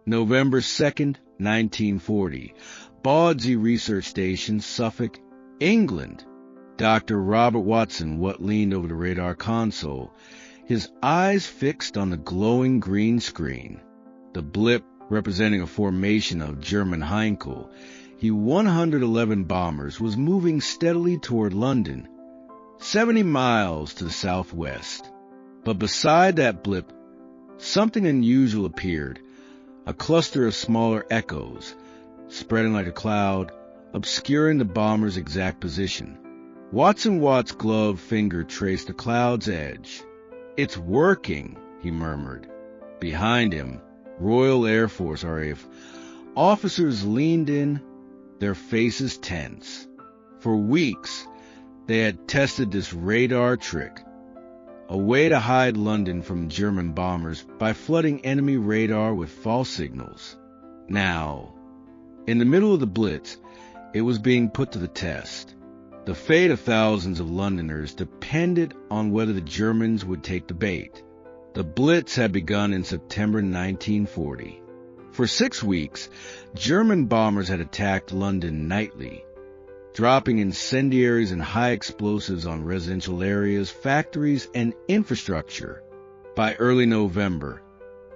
November 2nd, 1940. Bawdsey Research Station, Suffolk, England. Dr. Robert Watson leaned over the radar console, his eyes fixed on the glowing green screen. The blip, representing a formation of German Heinkel, He-111 bombers, was moving steadily toward London, 70 miles to the southwest. But beside that blip, something unusual appeared, a cluster of smaller echoes, spreading like a cloud, obscuring the bomber's exact position. Watt's gloved finger traced the cloud's edge. "It's working," he murmured. Behind him, Royal Air Force RAF officers leaned in, their faces tense. For weeks, they had tested this radar trick, a way to hide London from German bombers by flooding enemy radar with false signals. Now, in the middle of the Blitz, it was being put to the test. The fate of thousands of Londoners depended on whether the Germans would take the bait. The Blitz had begun in September 1940. For 6 weeks, German bombers had attacked London nightly, dropping incendiaries and high explosives on residential areas, factories, and infrastructure. By early November,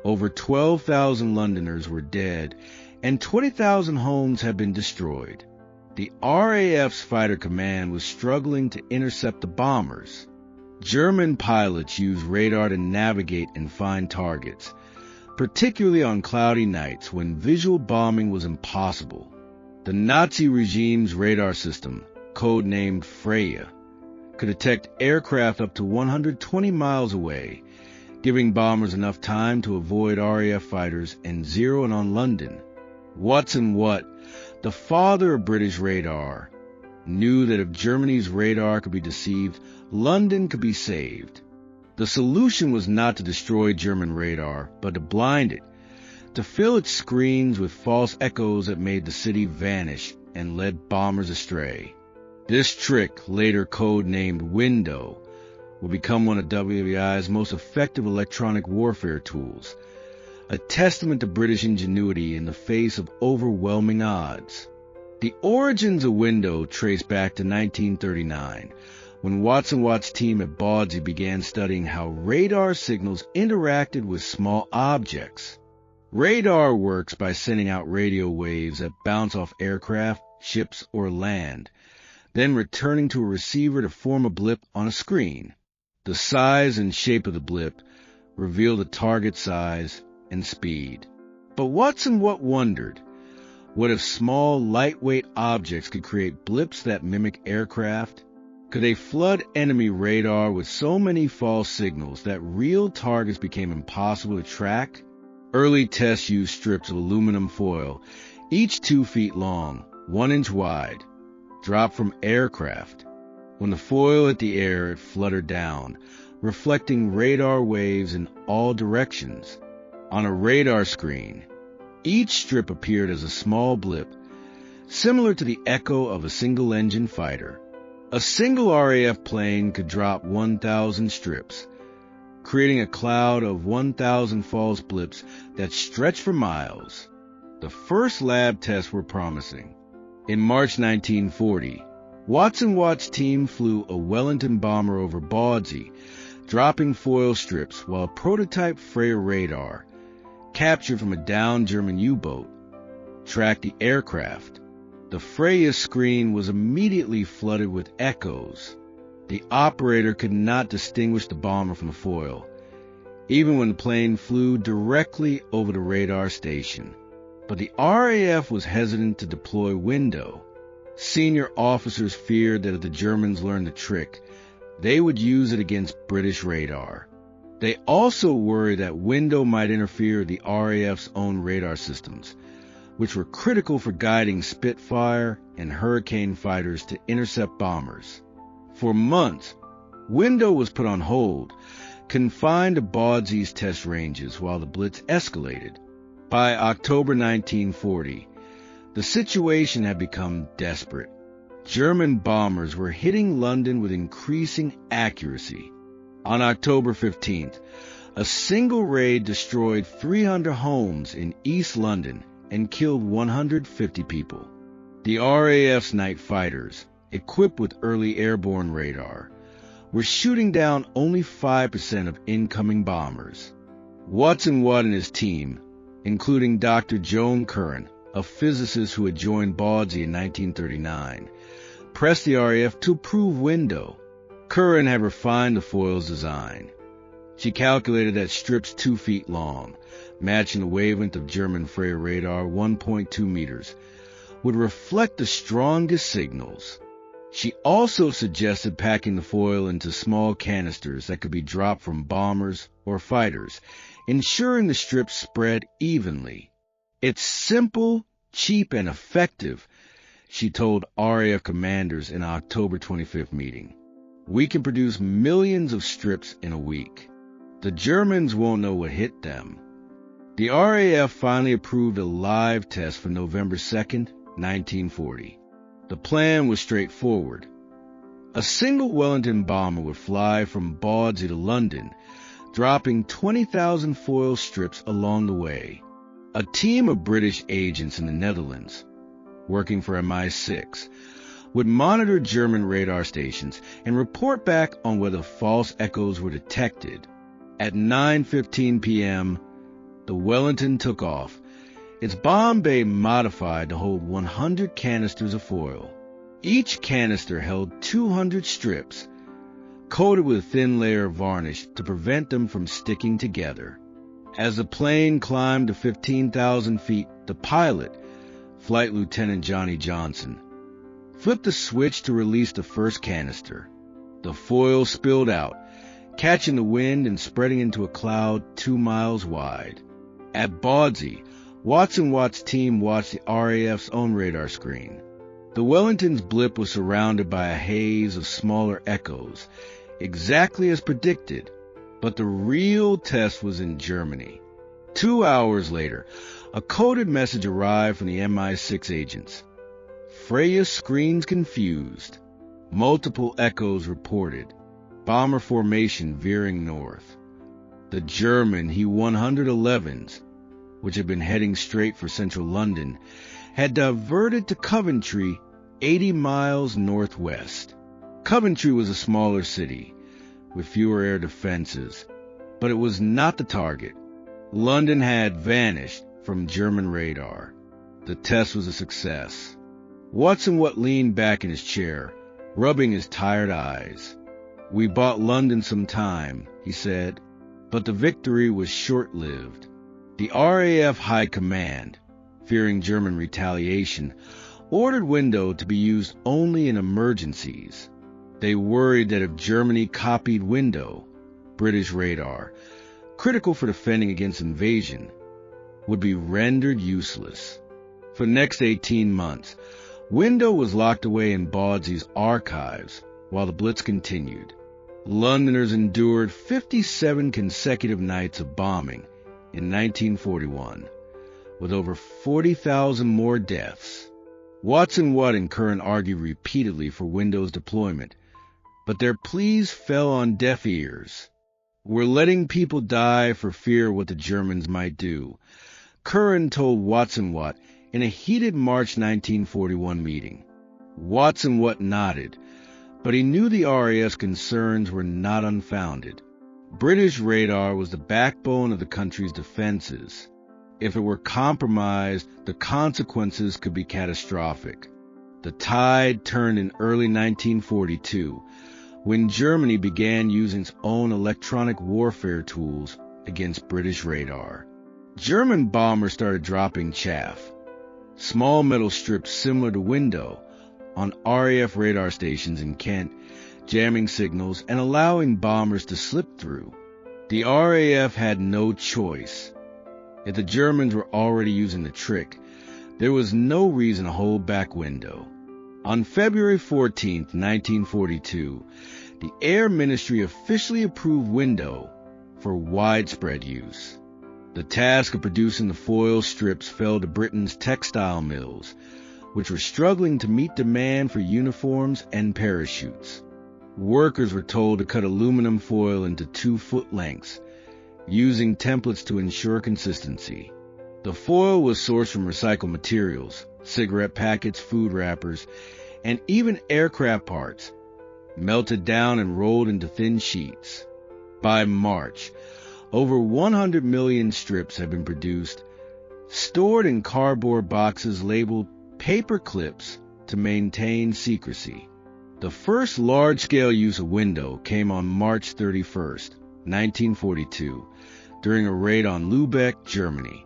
over 12,000 Londoners were dead, and 20,000 homes had been destroyed. The RAF's fighter command was struggling to intercept the bombers. German pilots used radar to navigate and find targets, particularly on cloudy nights when visual bombing was impossible. The Nazi regime's radar system, codenamed Freya, could detect aircraft up to 120 miles away, giving bombers enough time to avoid RAF fighters and zero in on London. Watson Watt, the father of British radar, knew that if Germany's radar could be deceived, London could be saved. The solution was not to destroy German radar, but to blind it, to fill its screens with false echoes that made the city vanish and led bombers astray. This trick, later codenamed Window, would become one of WWII's most effective electronic warfare tools, a testament to British ingenuity in the face of overwhelming odds. The origins of Window trace back to 1939, when Watt's team at Bawdsey began studying how radar signals interacted with small objects. Radar works by sending out radio waves that bounce off aircraft, ships, or land, then returning to a receiver to form a blip on a screen. The size and shape of the blip reveal the target size and speed. But Watt wondered, what if small, lightweight objects could create blips that mimic aircraft? Could they flood enemy radar with so many false signals that real targets became impossible to track? Early tests used strips of aluminum foil, each 2 feet long, 1 inch wide, dropped from aircraft. When the foil hit the air, it fluttered down, reflecting radar waves in all directions. On a radar screen, each strip appeared as a small blip, similar to the echo of a single-engine fighter. A single RAF plane could drop 1,000 strips, creating a cloud of 1,000 false blips that stretched for miles. The first lab tests were promising. In March 1940, Watt's team flew a Wellington bomber over Bawdsey, dropping foil strips while a prototype Freya radar, captured from a downed German U-boat, tracked the aircraft. The Freya screen was immediately flooded with echoes. The operator could not distinguish the bomber from the foil, even when the plane flew directly over the radar station. But the RAF was hesitant to deploy Window. Senior officers feared that if the Germans learned the trick, they would use it against British radar. They also worried that Window might interfere with the RAF's own radar systems, which were critical for guiding Spitfire and Hurricane fighters to intercept bombers. For months, Window was put on hold, confined to Bawdsey's test ranges while the Blitz escalated. By October 1940, the situation had become desperate. German bombers were hitting London with increasing accuracy. On October 15th, A single raid destroyed 300 homes in East London and killed 150 people. The RAF's night fighters, equipped with early airborne radar, were shooting down only 5% of incoming bombers. Watson Watt and his team, including Dr. Joan Curran, a physicist who had joined Bawdsey in 1939, pressed the RAF to approve window. Curran had refined the foil's design. She calculated that strips 2 feet long, matching the wavelength of German Freya radar 1.2 meters, would reflect the strongest signals. She also suggested packing the foil into small canisters that could be dropped from bombers or fighters, ensuring the strips spread evenly. "It's simple, cheap, and effective," she told RAF commanders in an October 25th meeting. "We can produce millions of strips in a week. The Germans won't know what hit them." The RAF finally approved a live test for November 2nd, 1940. The plan was straightforward. A single Wellington bomber would fly from Bawdsey to London, dropping 20,000 foil strips along the way. A team of British agents in the Netherlands, working for MI6, would monitor German radar stations and report back on whether false echoes were detected. At 9:15 p.m., the Wellington took off, its bomb bay modified to hold 100 canisters of foil. Each canister held 200 strips, coated with a thin layer of varnish to prevent them from sticking together. As the plane climbed to 15,000 feet, the pilot, Flight Lieutenant Johnny Johnson, flipped the switch to release the first canister. The foil spilled out, catching the wind and spreading into a cloud 2 miles wide. At Bawdsey, Watson Watt's team watched the RAF's own radar screen. The Wellington's blip was surrounded by a haze of smaller echoes, exactly as predicted, but the real test was in Germany. 2 hours later, a coded message arrived from the MI6 agents. "Freya screens confused. Multiple echoes reported. Bomber formation veering north." The German He-111s, which had been heading straight for central London, had diverted to Coventry, 80 miles northwest. Coventry was a smaller city, with fewer air defenses, but it was not the target. London had vanished from German radar. The test was a success. Watson Watt leaned back in his chair, rubbing his tired eyes. "We bought London some time," he said, but the victory was short-lived. The RAF High Command, fearing German retaliation, ordered window to be used only in emergencies. They worried that if Germany copied window, British radar, critical for defending against invasion, would be rendered useless. For the next 18 months, window was locked away in Bawdsey's archives while the Blitz continued. Londoners endured 57 consecutive nights of bombing in 1941, with over 40,000 more deaths. Watson Watt and Curran argued repeatedly for Window's deployment, but their pleas fell on deaf ears. "We're letting people die for fear of what the Germans might do," Curran told Watson Watt in a heated March 1941 meeting. Watson Watt nodded, but he knew the RAF's concerns were not unfounded. British radar was the backbone of the country's defenses. If it were compromised, the consequences could be catastrophic. The tide turned in early 1942, when Germany began using its own electronic warfare tools against British radar. German bombers started dropping chaff, small metal strips similar to window, on RAF radar stations in Kent, jamming signals and allowing bombers to slip through. The RAF had no choice. If the Germans were already using the trick, there was no reason to hold back window. On February 14, 1942, the Air Ministry officially approved window for widespread use. The task of producing the foil strips fell to Britain's textile mills, which were struggling to meet demand for uniforms and parachutes. Workers were told to cut aluminum foil into 2-foot lengths, using templates to ensure consistency. The foil was sourced from recycled materials, cigarette packets, food wrappers, and even aircraft parts, melted down and rolled into thin sheets. By March, over 100 million strips had been produced, stored in cardboard boxes labeled paper clips to maintain secrecy. The first large-scale use of window came on March 31st, 1942, during a raid on Lübeck, Germany.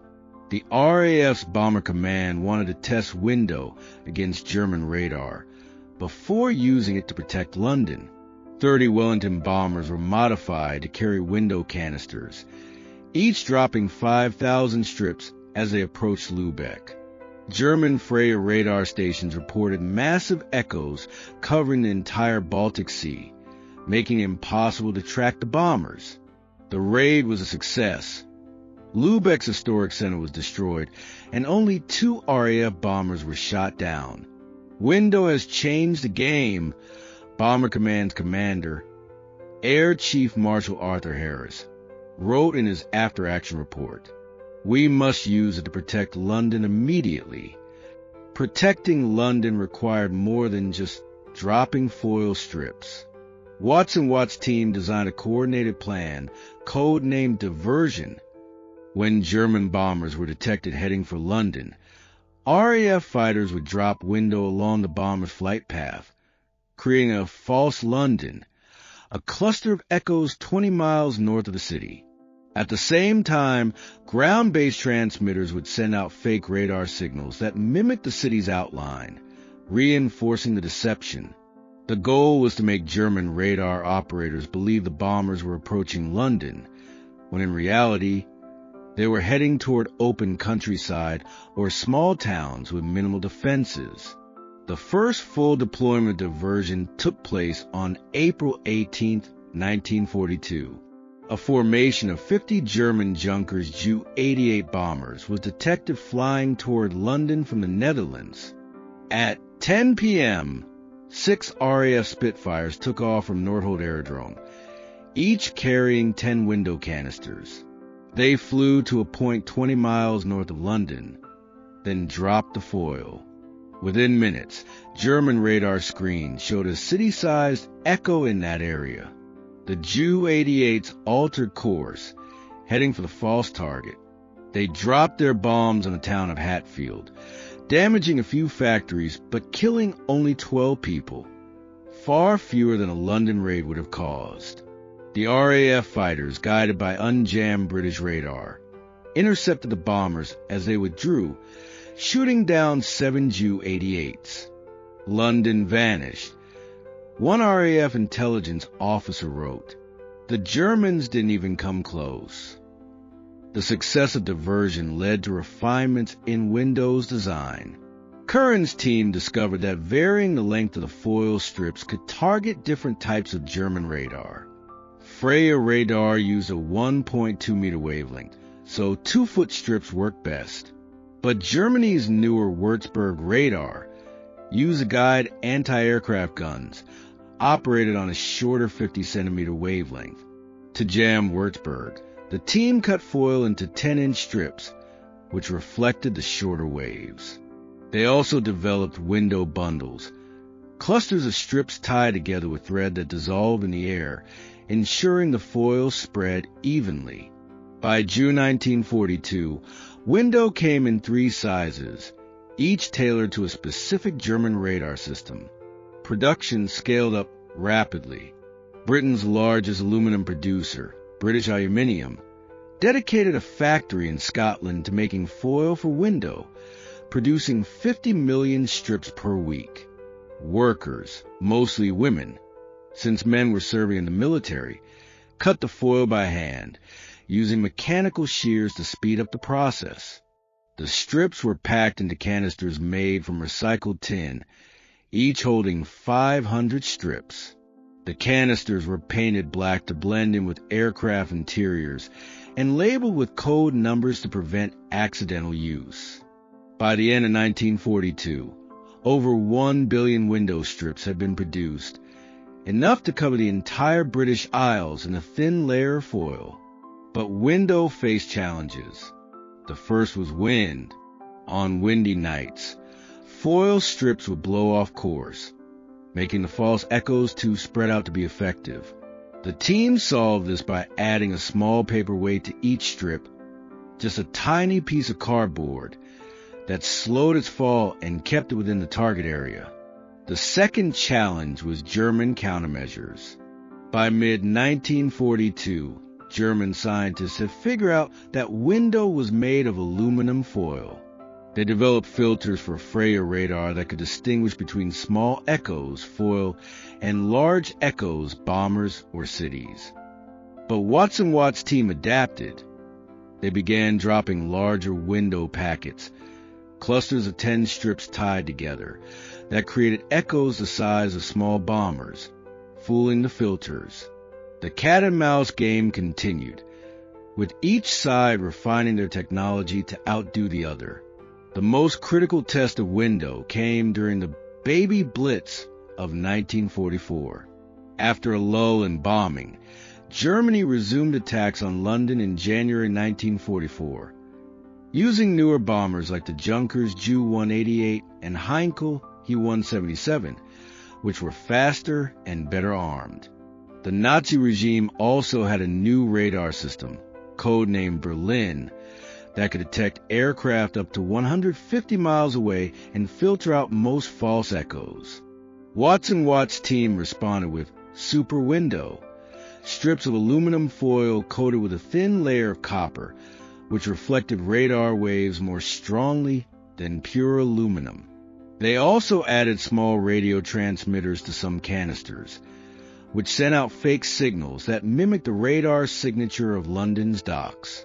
The RAF's Bomber Command wanted to test window against German radar before using it to protect London. 30 Wellington bombers were modified to carry window canisters, each dropping 5,000 strips as they approached Lübeck. German Freya radar stations reported massive echoes covering the entire Baltic Sea, making it impossible to track the bombers. The raid was a success. Lübeck's historic center was destroyed, and only 2 RAF bombers were shot down. Window has changed the game, Bomber Command's commander, Air Chief Marshal Arthur Harris, wrote in his after-action report. We must use it to protect London immediately. Protecting London required more than just dropping foil strips. Watts team designed a coordinated plan, codenamed Diversion. When German bombers were detected heading for London, RAF fighters would drop window along the bomber's flight path, creating a false London, a cluster of echoes 20 miles north of the city. At the same time, ground-based transmitters would send out fake radar signals that mimicked the city's outline, reinforcing the deception. The goal was to make German radar operators believe the bombers were approaching London, when in reality, they were heading toward open countryside or small towns with minimal defenses. The first full deployment of diversion took place on April 18, 1942. A formation of 50 German Junkers Ju-88 bombers was detected flying toward London from the Netherlands. At 10 p.m., 6 RAF Spitfires took off from Northolt Aerodrome, each carrying 10 window canisters. They flew to a point 20 miles north of London, then dropped the foil. Within minutes, German radar screens showed a city-sized echo in that area. The Ju-88s altered course, heading for the false target. They dropped their bombs on the town of Hatfield, damaging a few factories but killing only 12 people, far fewer than a London raid would have caused. The RAF fighters, guided by unjammed British radar, intercepted the bombers as they withdrew, shooting down 7 Ju-88s. London vanished. One RAF intelligence officer wrote, "The Germans didn't even come close." The success of diversion led to refinements in Windows design. Curran's team discovered that varying the length of the foil strips could target different types of German radar. Freya radar used a 1.2 meter wavelength, so 2-foot strips worked best. But Germany's newer Würzburg radar used guide anti-aircraft guns, operated on a shorter 50-centimeter wavelength. To jam Würzburg, the team cut foil into 10-inch strips, which reflected the shorter waves. They also developed window bundles, clusters of strips tied together with thread that dissolved in the air, ensuring the foil spread evenly. By June 1942, window came in 3 sizes, each tailored to a specific German radar system. Production scaled up rapidly. Britain's largest aluminum producer, British Aluminium, dedicated a factory in Scotland to making foil for window, producing 50 million strips per week. Workers, mostly women, since men were serving in the military, cut the foil by hand, using mechanical shears to speed up the process. The strips were packed into canisters made from recycled tin, each holding 500 strips. The canisters were painted black to blend in with aircraft interiors and labeled with code numbers to prevent accidental use. By the end of 1942, over 1 billion window strips had been produced, enough to cover the entire British Isles in a thin layer of foil. But Window faced challenges. The first was wind. On windy nights, foil strips would blow off course, making the false echoes too spread out to be effective. The team solved this by adding a small paperweight to each strip, just a tiny piece of cardboard that slowed its fall and kept it within the target area. The second challenge was German countermeasures. By mid-1942, German scientists had figured out that Window was made of aluminum foil. They developed filters for Freya radar that could distinguish between small echoes, foil, and large echoes, bombers or cities. But Watt's team adapted. They began dropping larger Window packets, clusters of 10 strips tied together, that created echoes the size of small bombers, fooling the filters. The cat-and-mouse game continued, with each side refining their technology to outdo the other. The most critical test of Window came during the Baby Blitz of 1944. After a lull in bombing, Germany resumed attacks on London in January 1944, using newer bombers like the Junkers Ju-188 and Heinkel He-177, which were faster and better armed. The Nazi regime also had a new radar system, codenamed Berlin, that could detect aircraft up to 150 miles away and filter out most false echoes. Watt's team responded with Super Window, strips of aluminum foil coated with a thin layer of copper, which reflected radar waves more strongly than pure aluminum. They also added small radio transmitters to some canisters, which sent out fake signals that mimicked the radar signature of London's docks.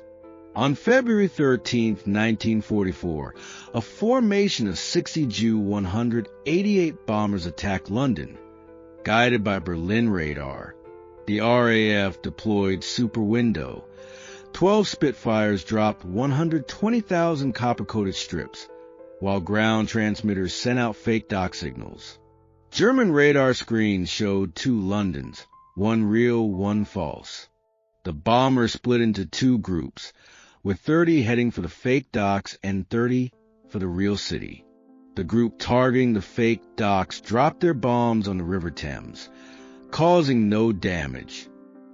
On February 13, 1944, a formation of 60 Ju-188 bombers attacked London, guided by Berlin radar. The RAF deployed Super Window. 12 Spitfires dropped 120,000 copper-coated strips, while ground transmitters sent out fake dock signals. German radar screens showed 2 Londons, one real, one false. The bombers split into 2 groups, with 30 heading for the fake docks and 30 for the real city. The group targeting the fake docks dropped their bombs on the River Thames, causing no damage.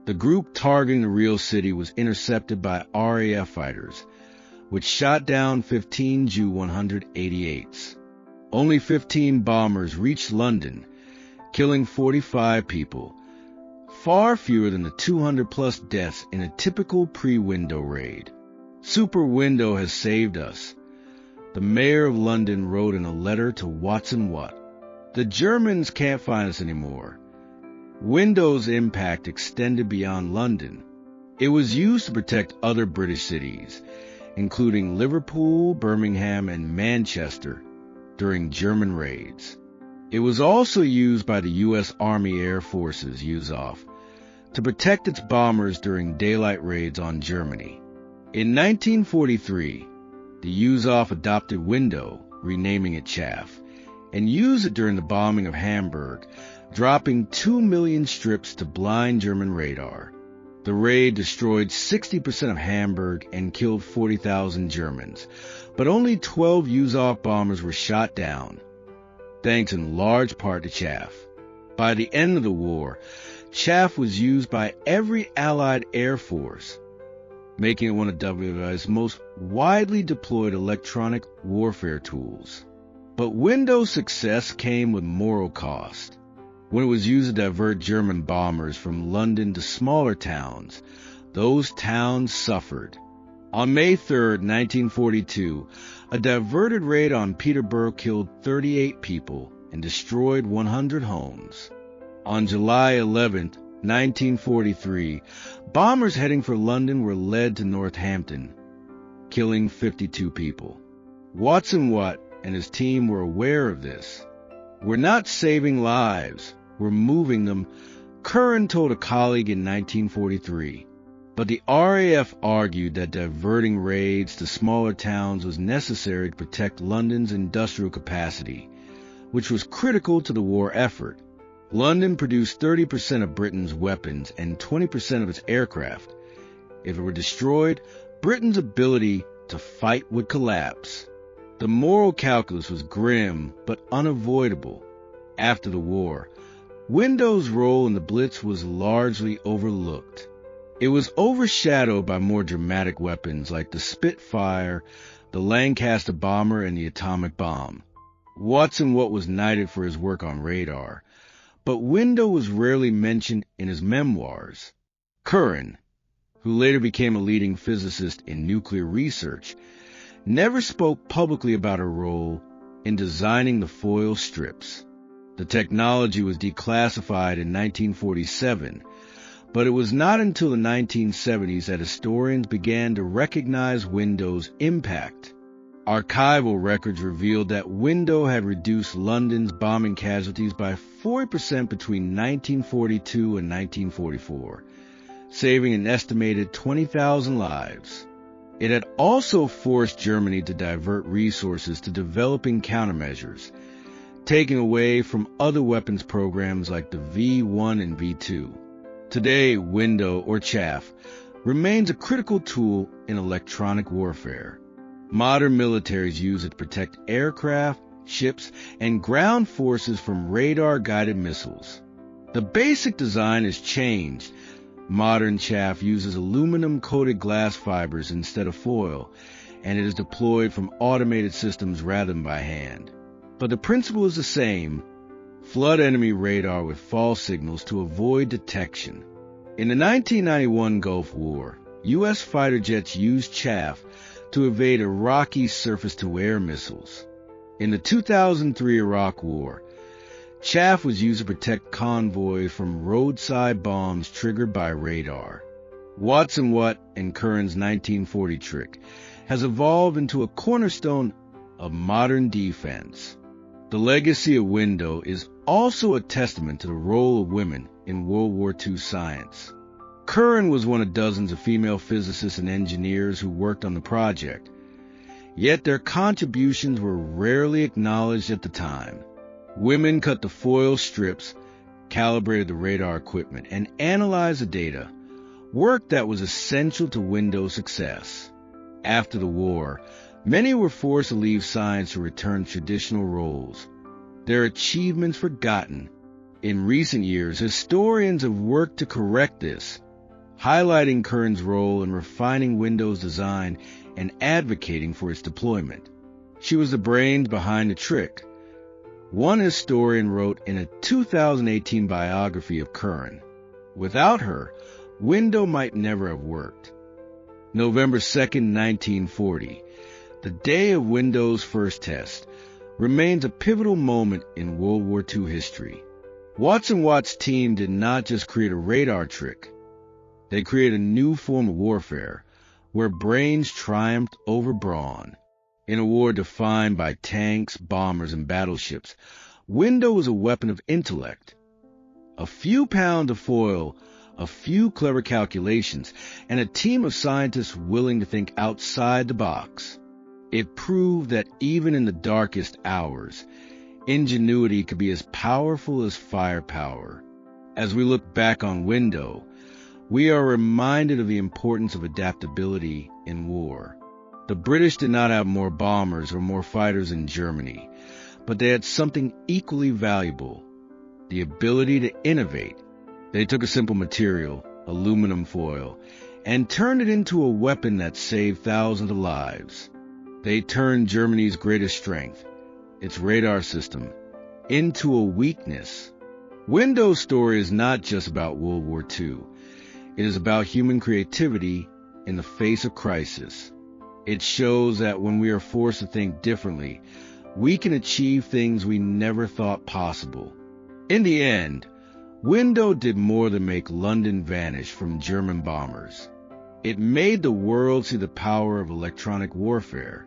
The group targeting the real city was intercepted by RAF fighters, which shot down 15 Ju-188s. Only 15 bombers reached London, killing 45 people, far fewer than the 200-plus deaths in a typical pre-Window raid. Super Window has saved us, the mayor of London wrote in a letter to Watts and Watt. The Germans can't find us anymore. Window's impact extended beyond London. It was used to protect other British cities, including Liverpool, Birmingham, and Manchester, during German raids. It was also used by the U.S. Army Air Forces, USAF, to protect its bombers during daylight raids on Germany. In 1943, the USAF adopted Window, renaming it Chaff, and used it during the bombing of Hamburg, dropping 2 million strips to blind German radar. The raid destroyed 60% of Hamburg and killed 40,000 Germans, but only 12 USAF bombers were shot down, thanks in large part to Chaff. By the end of the war, Chaff was used by every Allied Air Force, making it one of WWI's most widely deployed electronic warfare tools. But Window's success came with moral cost. When it was used to divert German bombers from London to smaller towns, those towns suffered. On May 3, 1942, a diverted raid on Peterborough killed 38 people and destroyed 100 homes. On July 11, 1943, bombers heading for London were led to Northampton, killing 52 people. Watts and Watt and his team were aware of this. "We're not saving lives, we're moving them," Curran told a colleague in 1943. But the RAF argued that diverting raids to smaller towns was necessary to protect London's industrial capacity, which was critical to the war effort. London produced 30% of Britain's weapons and 20% of its aircraft, If it were destroyed, Britain's ability to fight would collapse. The moral calculus was grim but unavoidable. After the war, Windows' role in the Blitz was largely overlooked. It was overshadowed by more dramatic weapons like the Spitfire, the Lancaster bomber, and the atomic bomb. Watson Watt was knighted for his work on radar, but Window was rarely mentioned in his memoirs. Curran, who later became a leading physicist in nuclear research, never spoke publicly about her role in designing the foil strips. The technology was declassified in 1947, but it was not until the 1970s that historians began to recognize Window's impact. Archival records revealed that Window had reduced London's bombing casualties by 40% between 1942 and 1944, saving an estimated 20,000 lives. It had also forced Germany to divert resources to developing countermeasures, taking away from other weapons programs like the V1 and V2. Today, Window, or chaff, remains a critical tool in electronic warfare. Modern militaries use it to protect aircraft, ships, and ground forces from radar-guided missiles. The basic design has changed. Modern chaff uses aluminum-coated glass fibers instead of foil, and it is deployed from automated systems rather than by hand. But the principle is the same. Flood enemy radar with false signals to avoid detection. In the 1991 Gulf War, U.S. fighter jets used chaff to evade Iraqi surface-to-air missiles. In the 2003 Iraq War, chaff was used to protect convoys from roadside bombs triggered by radar. Watson Watt and Curran's 1940 trick has evolved into a cornerstone of modern defense. The legacy of Window is also a testament to the role of women in World War II science. Curran was one of dozens of female physicists and engineers who worked on the project, yet their contributions were rarely acknowledged at the time. Women cut the foil strips, calibrated the radar equipment, and analyzed the data, work that was essential to Window's success. After the war, many were forced to leave science to return to traditional roles, their achievements forgotten. In recent years, historians have worked to correct this, highlighting Curran's role in refining Window's design and advocating for its deployment. She was the brains behind the trick. One historian wrote in a 2018 biography of Curran, "Without her, Window might never have worked." November 2nd, 1940, the day of Window's first test, remains a pivotal moment in World War II history. Watson Watt's team did not just create a radar trick. They created a new form of warfare, where brains triumphed over brawn. In a war defined by tanks, bombers, and battleships, Window was a weapon of intellect. A few pounds of foil, a few clever calculations, and a team of scientists willing to think outside the box. It proved that even in the darkest hours, ingenuity could be as powerful as firepower. As we look back on Window, we are reminded of the importance of adaptability in war. The British did not have more bombers or more fighters than Germany, but they had something equally valuable: the ability to innovate. They took a simple material, aluminum foil, and turned it into a weapon that saved thousands of lives. They turned Germany's greatest strength, its radar system, into a weakness. Window's story is not just about World War II. It is about human creativity in the face of crisis. It shows that when we are forced to think differently, we can achieve things we never thought possible. In the end, Window did more than make London vanish from German bombers. It made the world see the power of electronic warfare.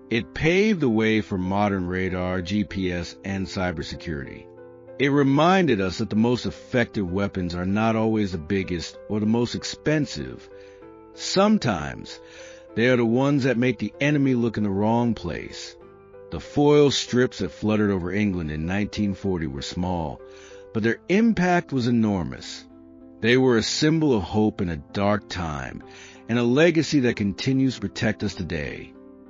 It paved the way for modern radar, GPS, and cybersecurity. It reminded us that the most effective weapons are not always the biggest or the most expensive. Sometimes, they are the ones that make the enemy look in the wrong place. The foil strips that fluttered over England in 1940 were small, but their impact was enormous. They were a symbol of hope in a dark time, and a legacy that continues to protect us today.